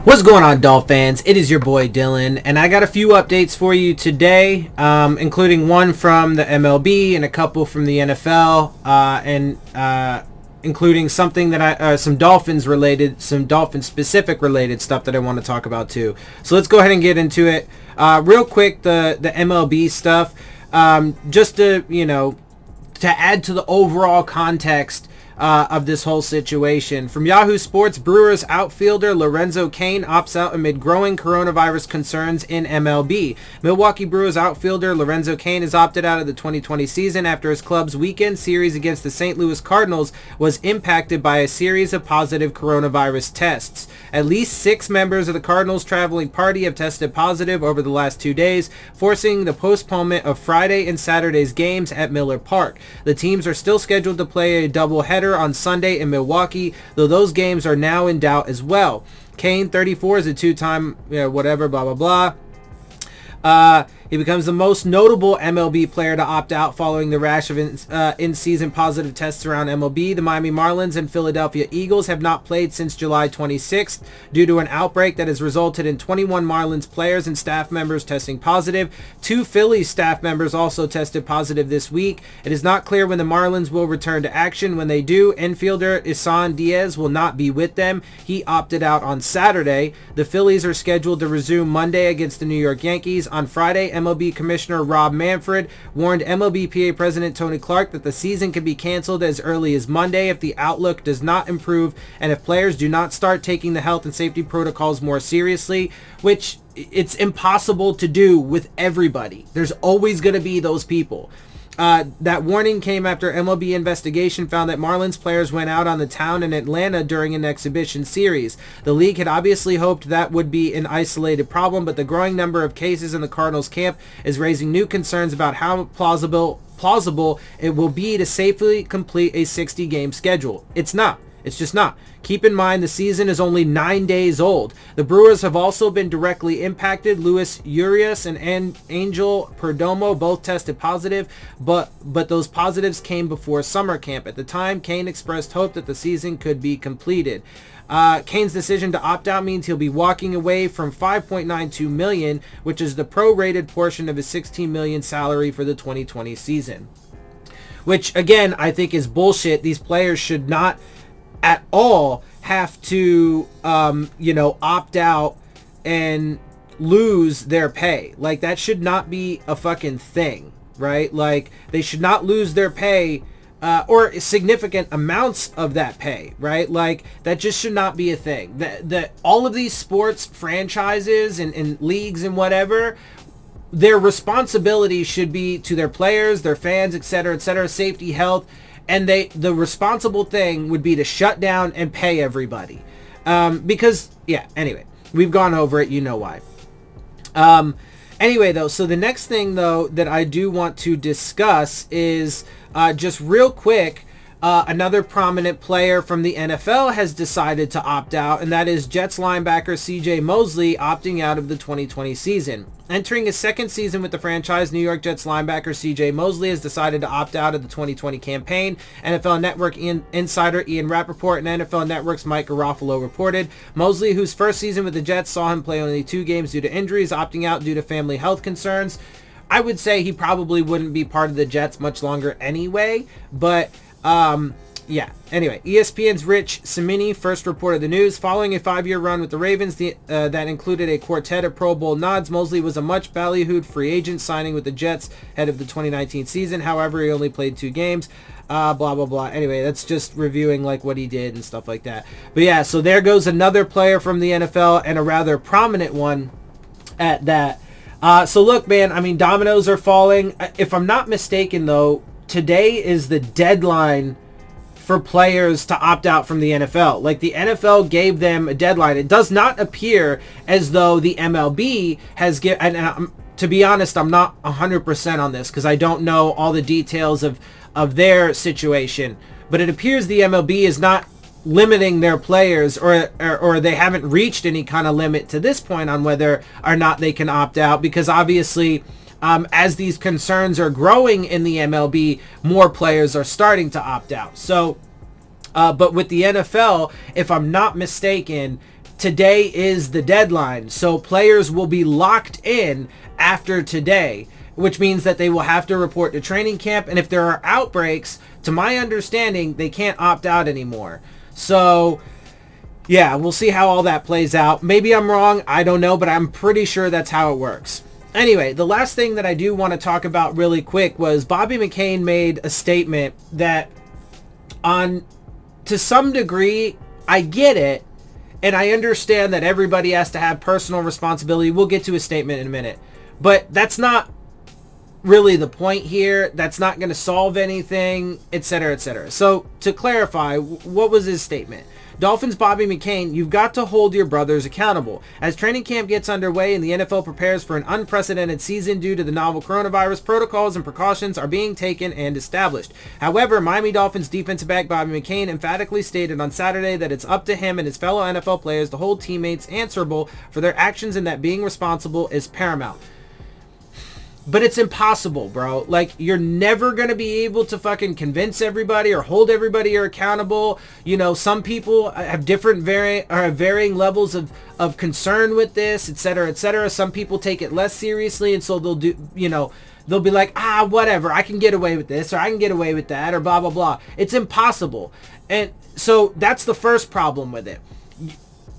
What's going on, Dolphins? It is your boy Dillon, and I got a few updates for you today, including one from the MLB and a couple from the NFL, and including something that some Dolphins specific related stuff that I want to talk about too. So let's go ahead and get into it. Real quick, the MLB stuff, just to add to the overall context of this whole situation. From Yahoo Sports, Brewers outfielder Lorenzo Cain opts out amid growing coronavirus concerns in MLB. Milwaukee Brewers outfielder Lorenzo Cain has opted out of the 2020 season after his club's weekend series against the St. Louis Cardinals was impacted by a series of positive coronavirus tests. At least 6 members of the Cardinals traveling party have tested positive over the last 2 days, forcing the postponement of Friday and Saturday's games at Miller Park. The teams are still scheduled to play a doubleheader on Sunday in Milwaukee, though those games are now in doubt as well. Cain, 34, is a two-time whatever, blah, blah, blah. He becomes the most notable MLB player to opt out following the rash of in-season positive tests around MLB. The Miami Marlins and Philadelphia Eagles have not played since July 26th due to an outbreak that has resulted in 21 Marlins players and staff members testing positive. 2 Phillies staff members also tested positive this week. It is not clear when the Marlins will return to action. When they do, infielder Isan Diaz will not be with them. He opted out on Saturday. The Phillies are scheduled to resume Monday against the New York Yankees. On Friday, MLB Commissioner Rob Manfred warned MLBPA President Tony Clark that the season could be canceled as early as Monday if the outlook does not improve and if players do not start taking the health and safety protocols more seriously, which it's impossible to do with everybody. There's always going to be those people. That warning came after MLB investigation found that Marlins players went out on the town in Atlanta during an exhibition series. The league had obviously hoped that would be an isolated problem, but the growing number of cases in the Cardinals camp is raising new concerns about how plausible it will be to safely complete a 60-game schedule. It's not. It's just not. Keep in mind the season is only 9 days old. The Brewers have also been directly impacted. Luis Urias and Angel Perdomo both tested positive, but those positives came before summer camp. At the time, Cain expressed hope that the season could be completed. Cain's decision to opt out means he'll be walking away from $5.92 million, which is the prorated portion of his $16 million salary for the 2020 season. Which, again, I think is bullshit. These players should not at all have to opt out and lose their pay. Like, that should not be a fucking thing, right? Like, they should not lose their pay or significant amounts of that pay, right? Like, that just should not be a thing. That all of these sports franchises and leagues and whatever, their responsibility should be to their players, their fans, etc., safety, health. And the responsible thing would be to shut down and pay everybody. Because, yeah, anyway, we've gone over it. You know why. Anyway, though, so the next thing, though, that I do want to discuss is just real quick, another prominent player from the NFL has decided to opt out, and that is Jets linebacker C.J. Mosley opting out of the 2020 season. Entering his second season with the franchise, New York Jets linebacker C.J. Mosley has decided to opt out of the 2020 campaign. NFL Network insider Ian Rappaport and NFL Network's Mike Garofalo reported. Mosley, whose first season with the Jets saw him play only 2 games due to injuries, opting out due to family health concerns. I would say he probably wouldn't be part of the Jets much longer anyway, but yeah. Anyway, ESPN's Rich Cimini first reported the news. Following a 5-year run with the Ravens that included a quartet of Pro Bowl nods, Mosley was a much ballyhooed free agent signing with the Jets ahead of the 2019 season. However, he only played 2 games. Blah, blah, blah. Anyway, that's just reviewing like what he did and stuff like that. But yeah, so there goes another player from the NFL, and a rather prominent one at that. So look, man, I mean, dominoes are falling. If I'm not mistaken, though, today is the deadline for players to opt out from the NFL. Like, the NFL gave them a deadline. It does not appear as though the MLB has given, and to be honest, I'm not 100% on this because I don't know all the details of their situation, but it appears the MLB is not limiting their players, or they haven't reached any kind of limit to this point on whether or not they can opt out, because obviously as these concerns are growing in the MLB, more players are starting to opt out. So, but with the NFL, if I'm not mistaken, today is the deadline. So players will be locked in after today, which means that they will have to report to training camp. And if there are outbreaks, to my understanding, they can't opt out anymore. So yeah, we'll see how all that plays out. Maybe I'm wrong. I don't know, but I'm pretty sure that's how it works. Anyway, the last thing that I do want to talk about really quick was Bobby McCain made a statement that to some degree, I get it. And I understand that everybody has to have personal responsibility. We'll get to a statement in a minute. But that's not really the point here. That's not going to solve anything, etc., etc. So to clarify, what was his statement? Dolphins Bobby McCain, you've got to hold your brothers accountable. As training camp gets underway and the NFL prepares for an unprecedented season due to the novel coronavirus, protocols and precautions are being taken and established. However, Miami Dolphins defensive back Bobby McCain emphatically stated on Saturday that it's up to him and his fellow NFL players to hold teammates answerable for their actions and that being responsible is paramount. But it's impossible, bro. Like, you're never going to be able to fucking convince everybody or hold everybody accountable. You know, some people have different varying levels of concern with this, etc., etc. Some people take it less seriously, and so they'll do, you know, they'll be like, whatever, I can get away with this, or I can get away with that, or blah, blah, blah. It's impossible. And so that's the first problem with it.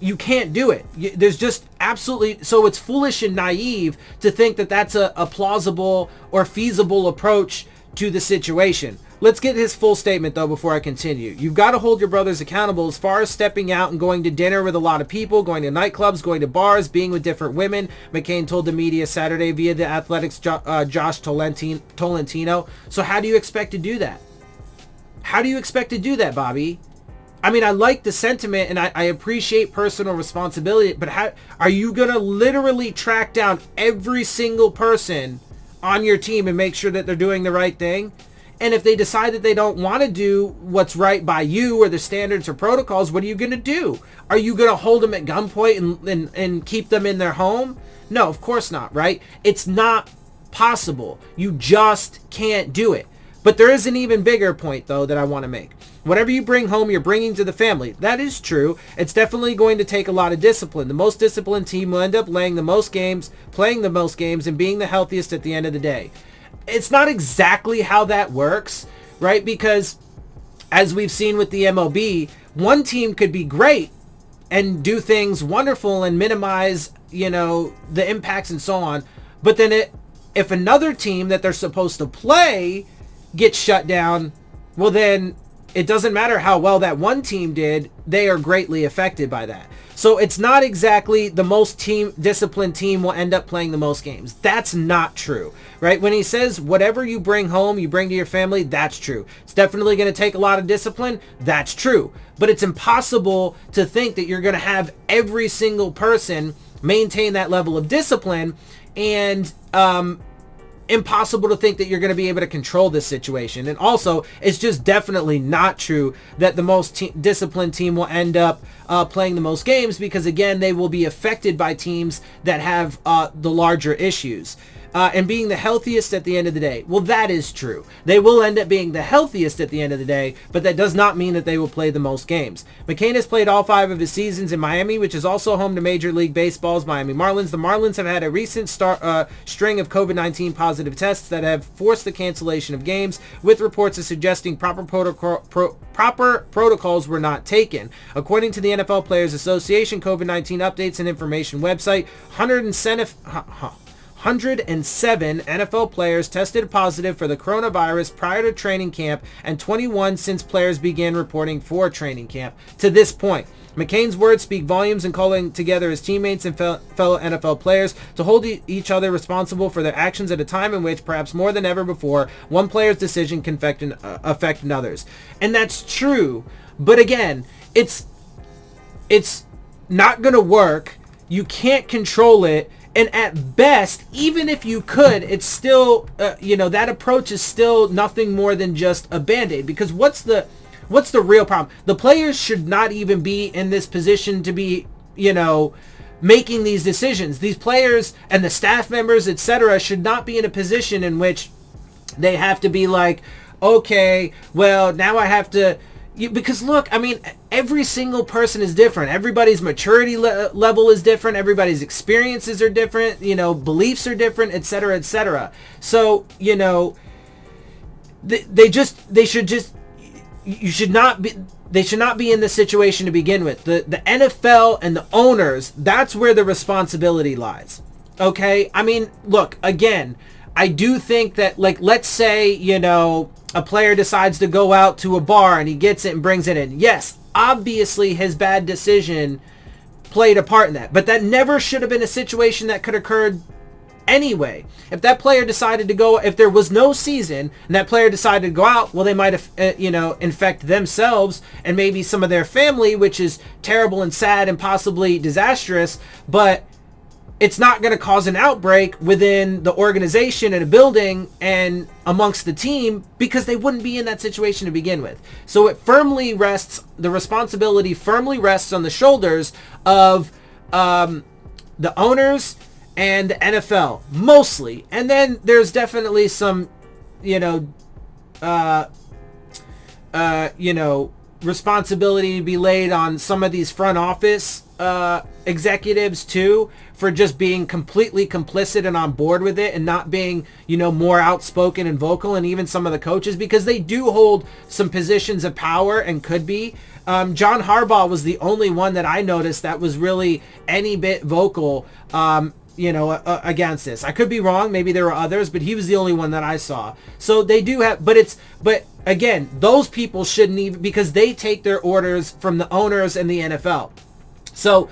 You can't do it. There's just absolutely... So it's foolish and naive to think that that's a plausible or feasible approach to the situation. Let's get his full statement, though, before I continue. You've got to hold your brothers accountable as far as stepping out and going to dinner with a lot of people, going to nightclubs, going to bars, being with different women, McCain told the media Saturday via the Athletic's Josh Tolentino. So how do you expect to do that? How do you expect to do that, Bobby? I mean, I like the sentiment and I appreciate personal responsibility, but how are you going to literally track down every single person on your team and make sure that they're doing the right thing? And if they decide that they don't want to do what's right by you or the standards or protocols, what are you going to do? Are you going to hold them at gunpoint and keep them in their home? No, of course not, right? It's not possible. You just can't do it. But there is an even bigger point, though, that I want to make. Whatever you bring home, you're bringing to the family. That is true. It's definitely going to take a lot of discipline. The most disciplined team will end up playing the most games, and being the healthiest at the end of the day. It's not exactly how that works, right? Because as we've seen with the MLB, one team could be great and do things wonderful and minimize, you know, the impacts and so on. But then if another team that they're supposed to play gets shut down, well then it doesn't matter how well that one team did, they are greatly affected by that. So it's not exactly the most disciplined team will end up playing the most games. That's not true, right? When he says whatever you bring home, you bring to your family, that's true. It's definitely going to take a lot of discipline. That's true. But it's impossible to think that you're going to have every single person maintain that level of discipline, and impossible to think that you're going to be able to control this situation. And also, it's just definitely not true that the most disciplined team will end up playing the most games, because again, they will be affected by teams that have the larger issues. And being the healthiest at the end of the day. Well, that is true. They will end up being the healthiest at the end of the day, but that does not mean that they will play the most games. McCain has played all 5 of his seasons in Miami, which is also home to Major League Baseball's Miami Marlins. The Marlins have had a recent string of COVID-19 positive tests that have forced the cancellation of games, with reports of suggesting proper protocols were not taken. According to the NFL Players Association COVID-19 updates and information website, 107 NFL players tested positive for the coronavirus prior to training camp, and 21 since players began reporting for training camp to this point. McCain's words speak volumes in calling together his teammates and fellow NFL players to hold each other responsible for their actions at a time in which, perhaps more than ever before, one player's decision can affect another's. And that's true, but again, it's not going to work. You can't control it. And at best, even if you could, it's still, that approach is still nothing more than just a Band-Aid. Because what's the real problem? The players should not even be in this position to be, making these decisions. These players and the staff members, etc., should not be in a position in which they have to be like, okay, well, now I have to, Because look, I mean, every single person is different. Everybody's maturity level is different. Everybody's experiences are different. You know, beliefs are different, etc., etc. So, you know, they should not be in this situation to begin with. The NFL and the owners, that's where the responsibility lies. Okay? I mean, look, again, I do think that, like, let's say, you know, a player decides to go out to a bar and he gets it and brings it in. Yes, obviously his bad decision played a part in that. But that never should have been a situation that could occur anyway. If that player decided to go, if there was no season and that player decided to go out, well, they might have, you know, infect themselves and maybe some of their family, which is terrible and sad and possibly disastrous. But it's not going to cause an outbreak within the organization and a building and amongst the team, because they wouldn't be in that situation to begin with. So it firmly rests, the responsibility firmly rests on the shoulders of the owners and the NFL, mostly. And then there's definitely some, you know, responsibility to be laid on some of these front office executives too, for just being completely complicit and on board with it and not being, you know, more outspoken and vocal, and even some of the coaches, because they do hold some positions of power and could be. John Harbaugh was the only one that I noticed that was really any bit vocal, you know, against this. I could be wrong. Maybe there were others, but he was the only one that I saw. So they do have, but again, those people shouldn't even, because they take their orders from the owners and the NFL. So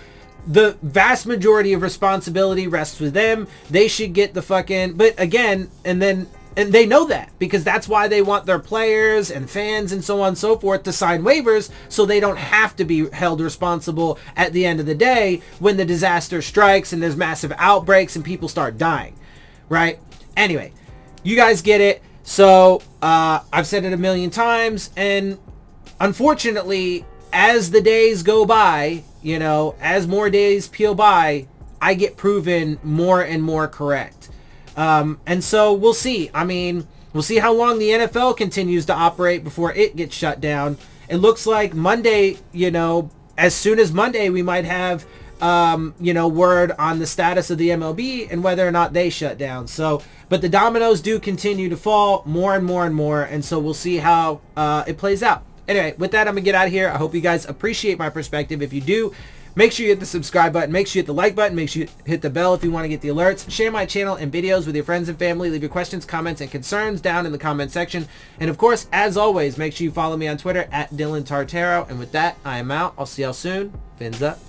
the vast majority of responsibility rests with them. They should get the fucking, but again, and they know that, because that's why they want their players and fans and so on and so forth to sign waivers, so they don't have to be held responsible at the end of the day when the disaster strikes and there's massive outbreaks and people start dying, right? Anyway, you guys get it. So I've said it a million times, and unfortunately, as the days go by, you know, as more days peel by, I get proven more and more correct. And so we'll see. I mean, we'll see how long the NFL continues to operate before it gets shut down. It looks like Monday, you know, as soon as Monday, we might have, you know, word on the status of the MLB and whether or not they shut down. So, but the dominoes do continue to fall more and more and more. And so we'll see how it plays out. Anyway, with that, I'm going to get out of here. I hope you guys appreciate my perspective. If you do, make sure you hit the subscribe button. Make sure you hit the like button. Make sure you hit the bell if you want to get the alerts. Share my channel and videos with your friends and family. Leave your questions, comments, and concerns down in the comment section. And of course, as always, make sure you follow me on Twitter at Dillon Tartaro. And with that, I am out. I'll see y'all soon. Phins up.